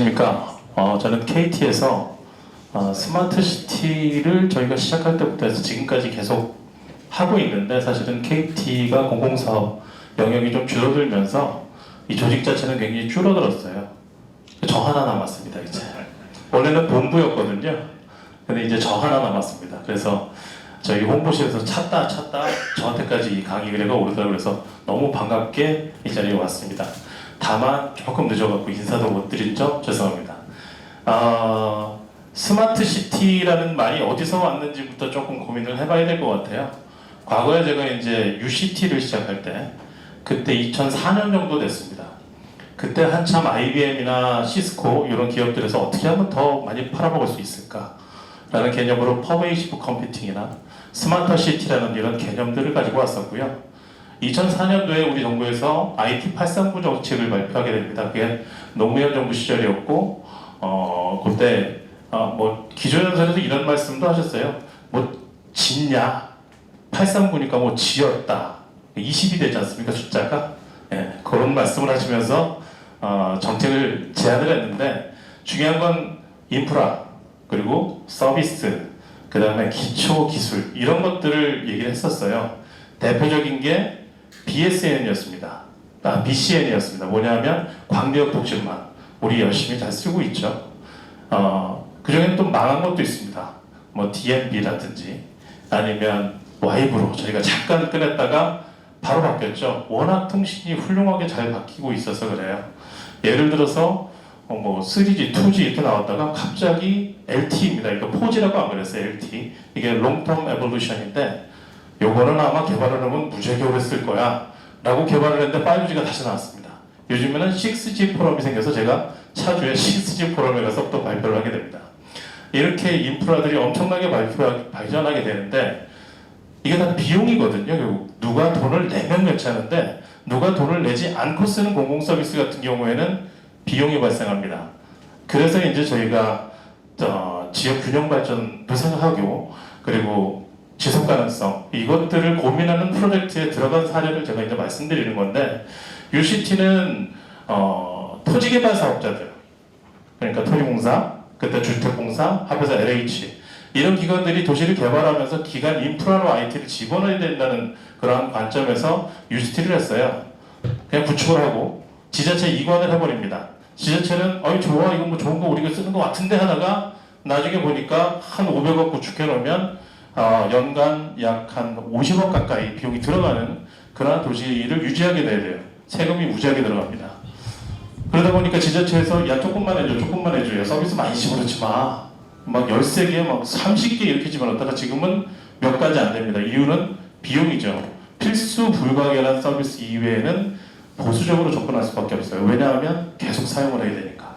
안녕하십니까. 저는 KT에서 스마트 시티를 저희가 시작할 때부터 해서 지금까지 계속 하고 있는데, 사실은 KT가 공공사업 영역이 좀 줄어들면서 이 조직 자체는 굉장히 줄어들었어요. 저 하나 남았습니다. 이제 원래는 본부였거든요. 근데 이제 저 하나 남았습니다. 그래서 저희 홍보실에서 찾다 저한테까지 이 강의 의뢰가 오르더라고요. 그래서 너무 반갑게 이 자리에 왔습니다. 다만 조금 늦어갖고 인사도 못 드린 점 죄송합니다. 스마트 시티라는 말이 어디서 왔는지부터 조금 고민을 해봐야 될 것 같아요. 과거에 제가 이제 UCT를 시작할 때 그때 2004년 정도 됐습니다. 그때 한참 IBM이나 시스코 이런 기업들에서 어떻게 하면 더 많이 팔아먹을 수 있을까 라는 개념으로 퍼베이시브 컴퓨팅이나 스마트 시티라는 이런 개념들을 가지고 왔었고요. 2004년도에 우리 정부에서 IT 839 정책을 발표하게 됩니다. 그게 노무현 정부 시절이었고, 그때 뭐 기조연설에서 이런 말씀도 하셨어요. 뭐 짓냐? 839니까 뭐 지었다. 20이 되지 않습니까, 숫자가? 예, 그런 말씀을 하시면서 정책을 제안을 했는데, 중요한 건 인프라, 그리고 서비스, 그 다음에 기초 기술 이런 것들을 얘기를 했었어요. 대표적인 게 BSN이었습니다. BCN이었습니다. 뭐냐면 광역복지만 우리 열심히 잘 쓰고 있죠. 그 중에는 또 망한 것도 있습니다. 뭐 DMB라든지 아니면 와이브로 저희가 잠깐 꺼냈다가 바로 바뀌었죠. 워낙 통신이 훌륭하게 잘 바뀌고 있어서 그래요. 예를 들어서 뭐 3G, 2G 이렇게 나왔다가 갑자기 LTE입니다. 이거 4G라고 안 그랬어요. LTE. 이게 롱텀 에볼루션인데 요거는 아마 개발을 하면 무지하게 오래 쓸 거야 라고 개발을 했는데 5G가 다시 나왔습니다. 요즘에는 6G 포럼이 생겨서 제가 차주에 6G 포럼에 가서 또 발표를 하게 됩니다. 이렇게 인프라들이 엄청나게 발전하게 되는데 이게 다 비용이거든요. 결국 누가 돈을 내면 괜찮은데 누가 돈을 내지 않고 쓰는 공공 서비스 같은 경우에는 비용이 발생합니다. 그래서 이제 저희가 지역 균형 발전도 생각하고 그리고 지속 가능성 이것들을 고민하는 프로젝트에 들어간 사례를 제가 이제 말씀드리는 건데, UCT는 토지 개발 사업자들, 그러니까 토지공사, 그때 주택공사, 합해서 LH 이런 기관들이 도시를 개발하면서 기간 인프라로 IT를 집어넣어야 된다는 그러한 관점에서 UCT를 했어요. 그냥 구축을 하고 지자체 이관을 해버립니다. 지자체는 좋아, 이거 뭐 좋은 거 우리가 쓰는 것 같은데 하다가 나중에 보니까 한 500억 구축해 놓으면 연간 약 한 50억 가까이 비용이 들어가는 그러한 도시를 유지하게 돼요. 세금이 무지하게 들어갑니다. 그러다 보니까 지자체에서 야 조금만 해줘요. 서비스 많이 집어넣지 마. 막 13개, 막 30개 이렇게 집어넣다가 지금은 몇 가지 안 됩니다. 이유는 비용이죠. 필수 불가결한 서비스 이외에는 보수적으로 접근할 수밖에 없어요. 왜냐하면 계속 사용을 해야 되니까.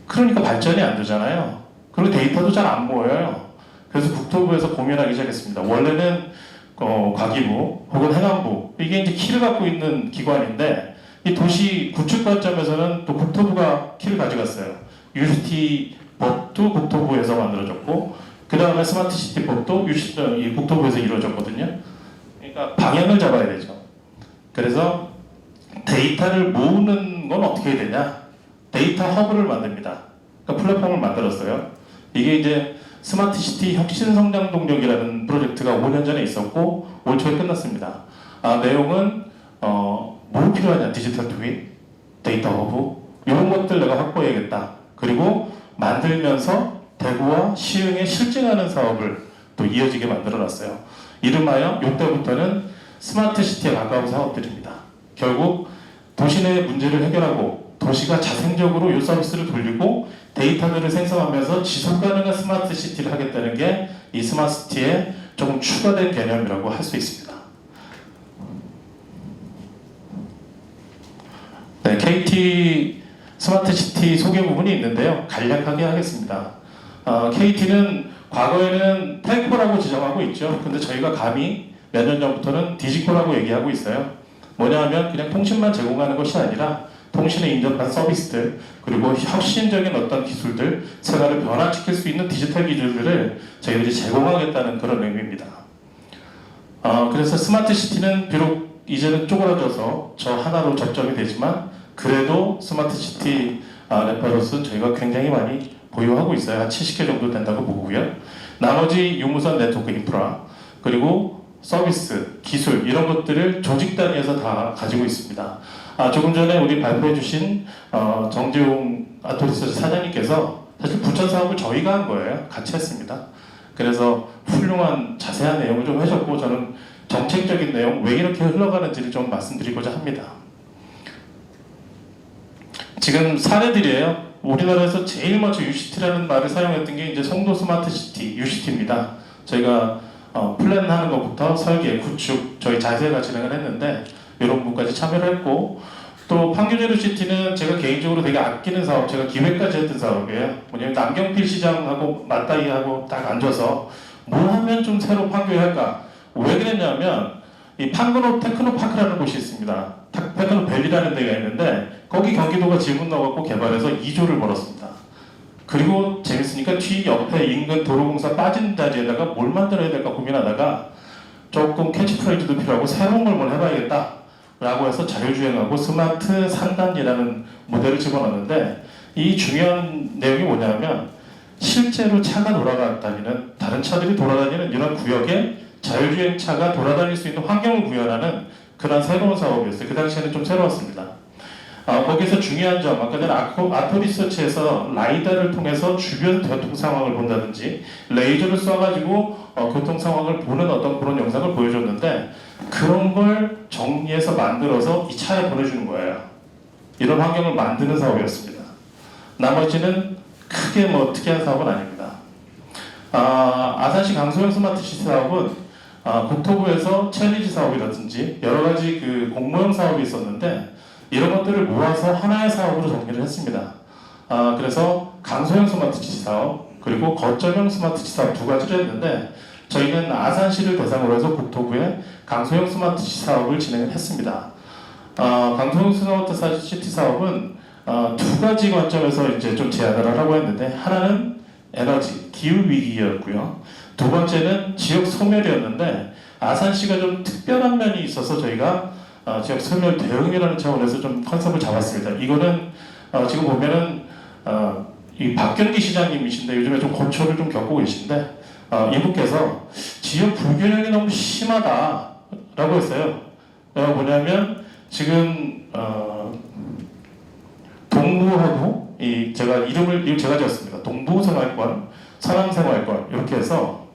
그러니까 발전이 안 되잖아요. 그리고 데이터도 잘 안 모여요. 그래서 국토부에서 고민하기 시작했습니다. 원래는 과기부 혹은 행안부 이게 이제 키를 갖고 있는 기관인데 이 도시 구축 관점에서는 또 국토부가 키를 가져갔어요. UCT 법도 국토부에서 만들어졌고 그 다음에 스마트 시티 법도 이 국토부에서 이루어졌거든요. 그러니까 방향을 잡아야 되죠. 그래서 데이터를 모으는 건 어떻게 해야 되냐? 데이터 허브를 만듭니다. 그러니까 플랫폼을 만들었어요. 이게 이제 스마트 시티 혁신 성장 동력이라는 프로젝트가 5년 전에 있었고 올 초에 끝났습니다. 내용은 뭐 필요하냐? 디지털 트윈, 데이터 허브 이런 것들 내가 확보해야겠다. 그리고 만들면서 대구와 시흥에 실증하는 사업을 또 이어지게 만들어놨어요. 이름하여 이때부터는 스마트 시티에 가까운 사업들입니다. 결국 도시 내 문제를 해결하고 도시가 자생적으로 이 서비스를 돌리고 데이터들을 생성하면서 지속 가능한 스마트 시티를 하겠다는 게 이 스마트 시티에 조금 추가된 개념이라고 할 수 있습니다. 네, KT 스마트 시티 소개 부분이 있는데요. 간략하게 하겠습니다. KT는 과거에는 텔코라고 지정하고 있죠. 근데 저희가 감히 몇 년 전부터는 디지코라고 얘기하고 있어요. 뭐냐 하면 그냥 통신만 제공하는 것이 아니라 통신에 인접한 서비스들 그리고 혁신적인 어떤 기술들 생활을 변화시킬 수 있는 디지털 기술들을 저희들이 제공하겠다는 그런 의미입니다. 그래서 스마트 시티는 비록 이제는 쪼그라져서 저 하나로 접점이 되지만 그래도 스마트 시티 레퍼런스는 저희가 굉장히 많이 보유하고 있어요. 한 70개 정도 된다고 보고요. 나머지 유무선 네트워크 인프라 그리고 서비스, 기술 이런 것들을 조직 단위에서 다 가지고 있습니다. 조금 전에 우리 발표해 주신 정재웅 아토리스 사장님께서 사실 부천 사업을 저희가 한 거예요. 같이 했습니다. 그래서 훌륭한 자세한 내용을 좀 해줬고 저는 정책적인 내용 왜 이렇게 흘러가는지를 좀 말씀드리고자 합니다. 지금 사례들이에요. 우리나라에서 제일 먼저 UCT라는 말을 사용했던 게 이제 송도 스마트시티 UCT입니다. 저희가 플랜하는 것부터 설계, 구축, 저희 자세가 진행을 했는데 이런 부분까지 참여를 했고 또 판교제로 시티는 제가 개인적으로 되게 아끼는 사업, 제가 기획까지 했던 사업이에요. 뭐냐면 남경필 시장하고 맞다이하고 딱 앉아서 뭐 하면 좀 새로 판교에 할까? 왜 그랬냐면 이 판교 테크노파크라는 곳이 있습니다. 테크노밸리라는 데가 있는데 거기 경기도가 지분 넣어갖고 개발해서 2조를 벌었습니다. 그리고 재밌으니까 뒤 옆에 인근 도로공사 빠진 자리에다가 뭘 만들어야 될까 고민하다가 조금 캐치프레이즈도 필요하고 새로운 걸 뭘 해봐야겠다 라고 해서 자율주행하고 스마트 3단이라는 모델을 집어넣었는데 이 중요한 내용이 뭐냐면 실제로 차가 돌아다니는 다른 차들이 돌아다니는 이런 구역에 자율주행차가 돌아다닐 수 있는 환경을 구현하는 그런 새로운 사업이었어요. 그 당시에는 좀 새로웠습니다. 거기서 중요한 점, 아까 전에 아토리서치에서 라이다를 통해서 주변 교통 상황을 본다든지 레이저를 쏴가지고 교통 상황을 보는 어떤 그런 영상을 보여줬는데 그런 걸 정리해서 만들어서 이 차에 보내주는 거예요. 이런 환경을 만드는 사업이었습니다. 나머지는 크게 뭐 특이한 사업은 아닙니다. 아산시 강소형 스마트시티 사업은 국토부에서 챌린지 사업이라든지 여러 가지 그 공모형 사업이 있었는데 이런 것들을 모아서 하나의 사업으로 정리를 했습니다. 그래서 강소형 스마트시티 사업 그리고 거점형 스마트시티 사업 두 가지를 했는데 저희는 아산시를 대상으로 해서 국토부에 강소형 스마트시티 사업을 진행을 했습니다. 강소형 스마트시티 사업은 두 가지 관점에서 이제 좀 제안을 하려고 했는데 하나는 에너지, 기후 위기였고요. 두 번째는 지역 소멸이었는데 아산시가 좀 특별한 면이 있어서 저희가 지역 소멸 대응이라는 차원에서 좀 컨셉을 잡았습니다. 이거는 지금 보면은 이 박경기 시장님이신데 요즘에 좀 고초를 좀 겪고 계신데 이분께서 지역 불균형이 너무 심하다라고 했어요. 뭐냐면 지금 동부하고 제가 이름을 제가 지었습니다. 동부생활권, 서남생활권 이렇게 해서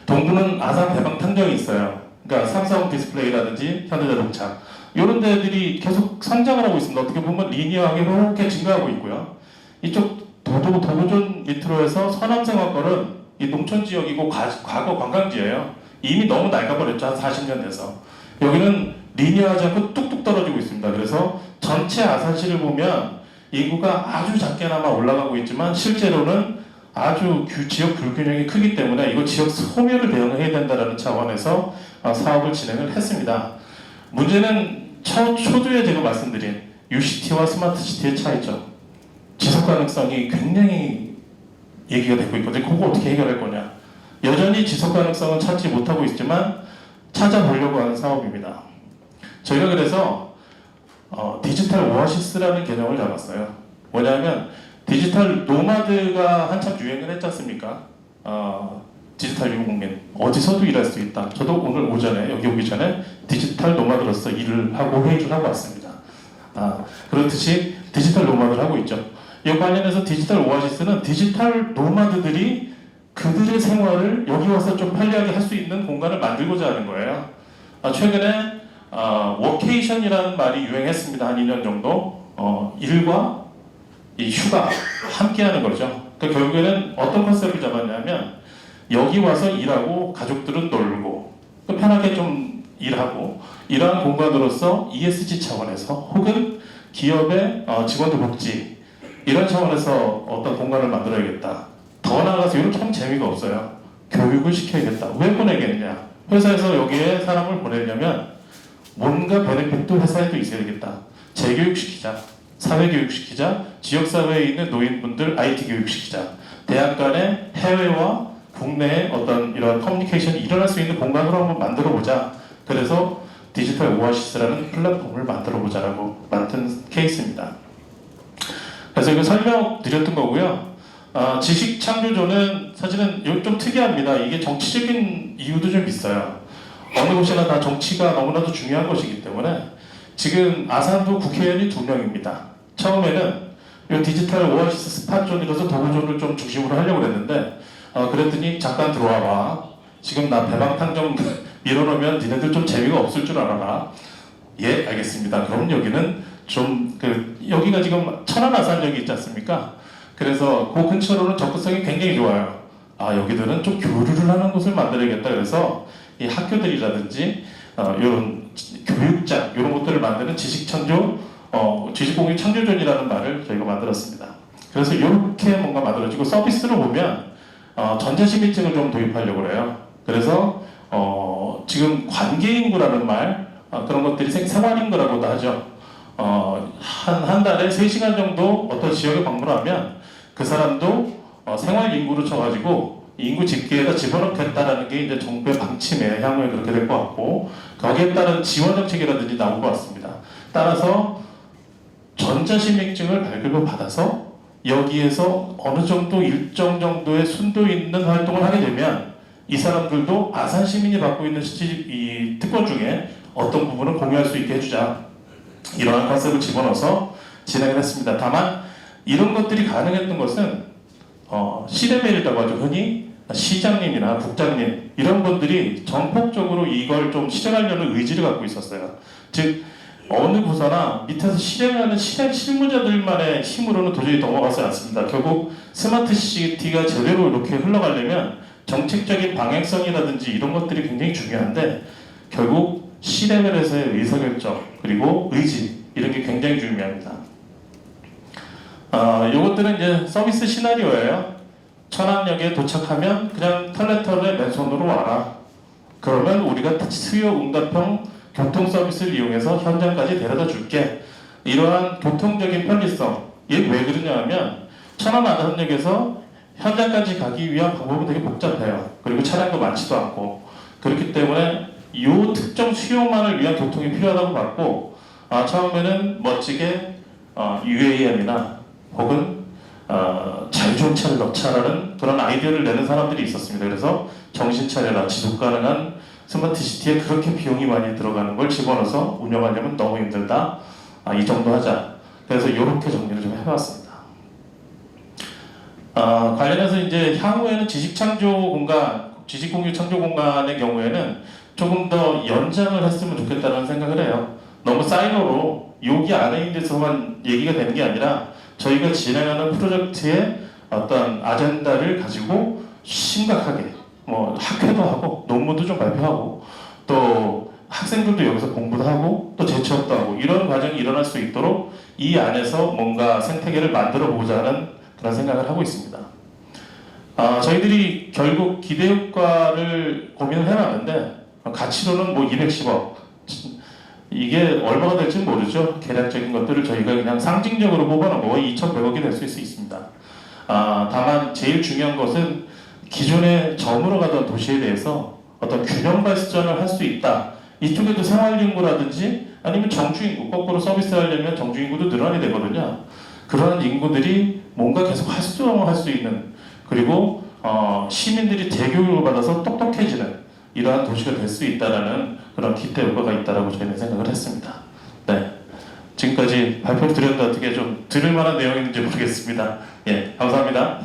동부는 아산 대방 탄경이 있어요. 그러니까 삼성 디스플레이라든지 현대자동차 이런 데들이 계속 성장을 하고 있습니다. 어떻게 보면 리니어하게 이렇게 증가하고 있고요. 이쪽 도보존 밑으로 해서 서남생활권은 이 농촌 지역이고 과거 관광지예요. 이미 너무 낡아버렸죠. 한 40년 돼서. 여기는 리니어하지 않고 뚝뚝 떨어지고 있습니다. 그래서 전체 아산시를 보면 인구가 아주 작게나마 올라가고 있지만 실제로는 아주 지역 불균형이 크기 때문에 이거 지역 소멸을 대응해야 된다는 차원에서 사업을 진행을 했습니다. 문제는 초두에 제가 말씀드린 UCT와 스마트시티의 차이점. 지속 가능성이 굉장히 얘기가 되고 있거든요. 그거 어떻게 해결할 거냐. 여전히 지속 가능성은 찾지 못하고 있지만 찾아보려고 하는 사업입니다. 저희가 그래서 디지털 오아시스라는 개념을 잡았어요. 뭐냐면 디지털 노마드가 한참 유행을 했지 않습니까? 디지털 유목민 어디서도 일할 수 있다. 저도 오늘 오전에 여기 오기 전에 디지털 노마드로서 일을 하고 회의를 하고 왔습니다. 그렇듯이 디지털 노마드를 하고 있죠. 이 관련해서 디지털 오아시스는 디지털 노마드들이 그들의 생활을 여기 와서 좀 편리하게 할 수 있는 공간을 만들고자 하는 거예요. 최근에 워케이션이라는 말이 유행했습니다. 한 2년 정도. 일과 이 휴가 함께 하는 거죠. 그러니까 결국에는 어떤 컨셉을 잡았냐면 여기 와서 일하고 가족들은 놀고 편하게 좀 일하고 이러한 공간으로서 ESG 차원에서 혹은 기업의 직원들 복지 이런 차원에서 어떤 공간을 만들어야겠다. 더 나아가서 이런 참 재미가 없어요. 교육을 시켜야겠다. 왜 보내겠냐? 회사에서 여기에 사람을 보내려면 뭔가 베네핏도 회사에도 있어야겠다. 재교육시키자. 사회교육시키자. 지역사회에 있는 노인분들 IT 교육시키자. 대학 간의 해외와 국내의 어떤 이런 커뮤니케이션이 일어날 수 있는 공간으로 한번 만들어보자. 그래서 디지털 오아시스라는 플랫폼을 만들어보자라고 만든 케이스입니다. 그래서 이거 설명드렸던 거고요. 지식창조조는 사실은 이거 좀 특이합니다. 이게 정치적인 이유도 좀 있어요. 어느 곳이나 다 정치가 너무나도 중요한 것이기 때문에 지금 아산도 국회의원이 2명입니다. 처음에는 이 디지털 오아시스 스팟존이라서 도구존을 좀 중심으로 하려고 그랬는데 그랬더니 잠깐 들어와봐. 지금 나 배방탕정 밀어놓으면 니네들 좀 재미가 없을 줄 알아라. 예, 알겠습니다. 그럼 여기는 좀 여기가 지금 천안아산역이 있지 않습니까? 그래서 그 근처로는 접근성이 굉장히 좋아요. 여기들은 좀 교류를 하는 곳을 만들어야겠다. 그래서 이 학교들이라든지 이런 교육장 이런 것들을 만드는 지식창조, 지식공유 창조존이라는 말을 저희가 만들었습니다. 그래서 이렇게 뭔가 만들어지고 서비스로 보면 전자시민증을 좀 도입하려고 해요. 그래서 지금 관계인구라는 말 그런 것들이 생활인구라고도 하죠. 한 달에 3시간 정도 어떤 지역에 방문하면 그 사람도 생활인구로 쳐가지고 인구 집계에다 집어넣겠다라는 게 이제 정부의 방침에 향후에 그렇게 될 것 같고 거기에 따른 지원 정책이라든지 나올 것 같습니다. 따라서 전자시민증을 발급을 받아서 여기에서 어느 정도 일정 정도의 순도 있는 활동을 하게 되면 이 사람들도 아산 시민이 받고 있는 이 특권 중에 어떤 부분을 공유할 수 있게 해주자. 이러한 컨셉을 집어넣어서 진행을 했습니다. 다만 이런 것들이 가능했던 것은 C레벨이라고 하죠. 흔히 시장님이나 국장님 이런 분들이 전폭적으로 이걸 좀 실행하려는 의지를 갖고 있었어요. 즉 어느 부서나 밑에서 실행하는 실무자들만의 힘으로는 도저히 넘어가지 않습니다. 결국 스마트 시티가 제대로 이렇게 흘러가려면 정책적인 방향성이라든지 이런 것들이 굉장히 중요한데 결국 C레벨에서의 의사결정 그리고 의지 이런 게 굉장히 중요합니다. 이것들은 이제 서비스 시나리오예요. 천안역에 도착하면 그냥 털레털에 맨손으로 와라. 그러면 우리가 수요 응답형 교통 서비스를 이용해서 현장까지 데려다 줄게. 이러한 교통적인 편리성. 이게 왜 그러냐 하면 천안 아산역에서 현장까지 가기 위한 방법은 되게 복잡해요. 그리고 차량도 많지도 않고 그렇기 때문에 이 특정 수요만을 위한 교통이 필요하다고 봤고 처음에는 멋지게 UAM이나 혹은 자율주행차를 넣자라는 그런 아이디어를 내는 사람들이 있었습니다. 그래서 정신 차려라 지속가능한 스마트시티에 그렇게 비용이 많이 들어가는 걸 집어넣어서 운영하려면 너무 힘들다. 이 정도 하자. 그래서 이렇게 정리를 좀 해봤습니다. 관련해서 이제 향후에는 지식창조 공간, 지식공유 창조 공간의 경우에는 조금 더 연장을 했으면 좋겠다는 생각을 해요. 너무 사이로로 여기 안에 있는 데서만 얘기가 되는 게 아니라 저희가 진행하는 프로젝트의 어떤 아젠다를 가지고 심각하게 학회도 하고 논문도 좀 발표하고 또 학생들도 여기서 공부도 하고 또 재취업도 하고 이런 과정이 일어날 수 있도록 이 안에서 뭔가 생태계를 만들어 보자는 그런 생각을 하고 있습니다. 저희들이 결국 기대효과를 고민을 해놨는데 가치로는 210억 이게 얼마가 될지 모르죠. 계략적인 것들을 저희가 그냥 상징적으로 뽑아놓은 거가 2,100억이 될 수 있습니다. 다만 제일 중요한 것은 기존에 저물어 가던 도시에 대해서 어떤 균형 발전을 할 수 있다. 이쪽에도 생활인구라든지 아니면 정주인구, 거꾸로 서비스하려면 정주인구도 늘어나야 되거든요. 그런 인구들이 뭔가 계속 활성화할 수 있는 그리고 시민들이 재교육을 받아서 똑똑해지는 이러한 도시가 될 수 있다는 그런 기대 효과가 있다라고 저희는 생각을 했습니다. 네, 지금까지 발표를 드렸는데 어떻게 좀 들을 만한 내용인지 모르겠습니다. 예, 감사합니다.